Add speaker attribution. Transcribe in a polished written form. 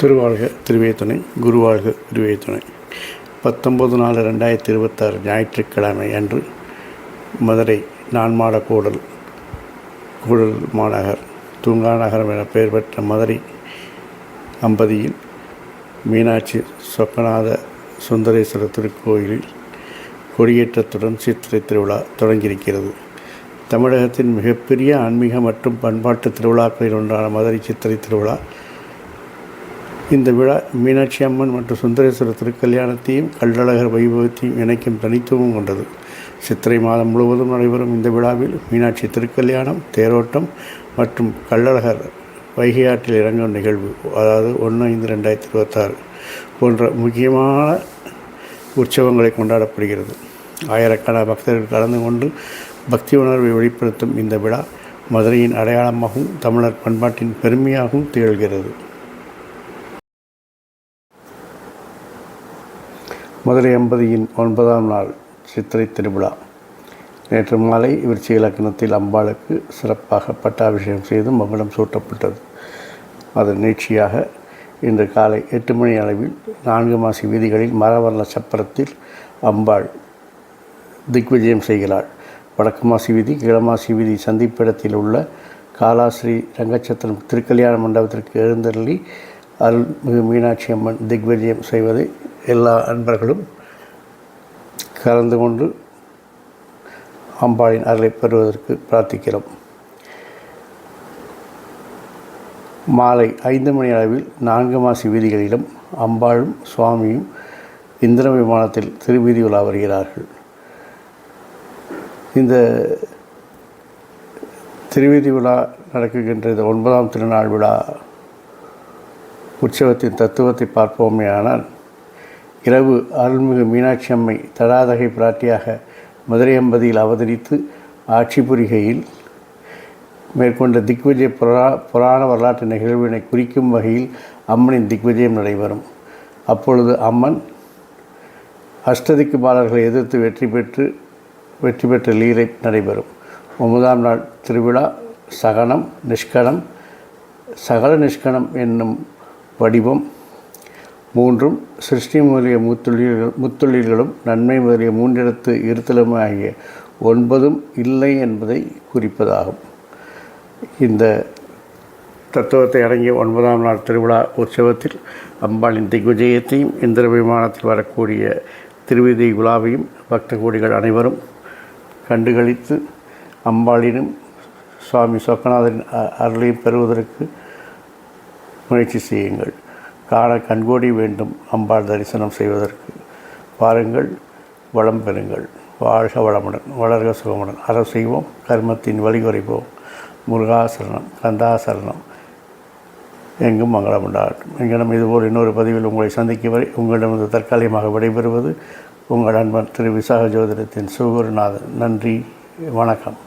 Speaker 1: திருவாழ்க திருவே துணை, குருவாழ்க குருவே துணை. 19/4/2026 ஞாயிற்றுக்கிழமை அன்று மதுரை நான்மாட கூடல் மாநகர் தூங்கா நகரம் என பெயர் பெற்ற மதுரை அம்பதியில் மீனாட்சி சொக்கநாத சுந்தரேஸ்வரர் திருக்கோயிலில் கொடியேற்றத்துடன் சித்திரை திருவிழா தொடங்கியிருக்கிறது. தமிழகத்தின் மிகப்பெரிய ஆன்மீக மற்றும் பண்பாட்டு திருவிழாக்களில் ஒன்றான மதுரை சித்திரை திருவிழா. இந்த விழா மீனாட்சி அம்மன் மற்றும் சுந்தரேஸ்வரர் திருக்கல்யாணத்தையும் கள்ளழகர் வைபவத்தையும் இணைக்கும் தனித்துவம் கொண்டது. சித்திரை மாதம் முழுவதும் நடைபெறும் இந்த விழாவில் மீனாட்சி திருக்கல்யாணம், தேரோட்டம் மற்றும் கள்ளழகர் வைகை ஆற்றில் இறங்கும் நிகழ்வு, அதாவது 1/5/2026 போன்ற முக்கியமான உற்சவங்களை கொண்டாடப்படுகிறது. ஆயிரக்கணக்கான பக்தர்கள் கலந்து கொண்டு பக்தி உணர்வை வெளிப்படுத்தும் இந்த விழா மதுரையின் அடையாளமாகவும் தமிழர் பண்பாட்டின் பெருமையாகவும் திகழ்கிறது. மதுரை அம்பதியின் 9ஆம் நாள் சித்திரை திருவிழா. நேற்று மாலை விருச்சிக லக்னத்தில் அம்பாளுக்கு சிறப்பாக பட்டாபிஷேகம் செய்து மகுடம் சூட்டப்பட்டது. அதன் நீட்சியாக இன்று காலை 8 மணி அளவில் 4 மாசி வீதிகளில் மரவர்ண சப்பரத்தில் அம்பாள் திக்விஜயம் செய்கிறாள். வடக்கு மாசி வீதி, கிழமாசி வீதி சந்திப்பிடத்தில் உள்ள காலாஸ்ரீ ரங்கச்சத்திரம் திருக்கல்யாண மண்டபத்திற்கு எழுந்தருளி அருள்மிகு மீனாட்சி அம்மன் திக்விஜயம் செய்வதை எல்லா அன்பர்களும் கலந்து கொண்டு அம்பாளின் அருளை பெறுவதற்கு பிரார்த்திக்கிறோம். மாலை 5 மணி அளவில் 4 மாசி வீதிகளிலும் அம்பாளும் சுவாமியும் இந்திர விமானத்தில் திருவீதி உலா வருகிறார்கள். இந்த திருவீதி விழா நடக்குகின்ற 9ஆம் திருநாள் விழா உற்சவத்தின் தத்துவத்தை பார்ப்போமேயானால், இரவு அருள்மிகு மீனாட்சி அம்மை தடாதகை பிராட்டியாக மதுரை அம்பதியில் அவதரித்து ஆட்சி புரிகையில் மேற்கொண்ட திக்விஜய புராண வரலாற்று நிகழ்வினை குறிக்கும் வகையில் அம்மனின் திக்விஜயம் நடைபெறும். அப்பொழுது அம்மன் அஷ்டதிக்கு பாலர்களை எதிர்த்து வெற்றி பெற்ற லீலை நடைபெறும். 9ஆம் நாள் திருவிழா சகனம், நிஷ்கணம், சகல நிஷ்கணம் என்னும் வடிவம் 3ம் சிருஷ்டி முதலிய முத்தொழில்களும் நன்மை முதலிய 3 இருத்தலும் ஆகிய 9ம் இல்லை என்பதை குறிப்பதாகும். இந்த தத்துவத்தை அடங்கிய 9ஆம் நாள் திருவிழா உற்சவத்தில் அம்பாளின் திக்விஜயத்தையும் இந்திர விமானத்தில் வரக்கூடிய திருவீதி விழாவையும் பக்த கோடிகள் அனைவரும் கண்டுகளித்து அம்பாளினும் சுவாமி சொக்கநாதரின் அருளையும் பெறுவதற்கு முயற்சி செய்யுங்கள். காண கண்கோடி வேண்டும் அம்பாள் தரிசனம் செய்வதற்கு. பாருங்கள், வளம் பெறுங்கள். வாழ்க வளமுடன், வளர்க சுகமுடன். அறம் செய்வோம், கர்மத்தின் வழிகுறைப்போம். முருகாசரணம், கந்தாசரணம். எங்கும் மங்களம் உண்டாகட்டும். எங்களிடம் இதுபோல் இன்னொரு பதிவில் உங்களை சந்திக்கும் வரை உங்களிடமிருந்து தற்காலிகமாக விடைபெறுவது உங்கள் அன்பன் திரு விசாக ஜோதிடத்தின் சிவகுருநாதன். நன்றி, வணக்கம்.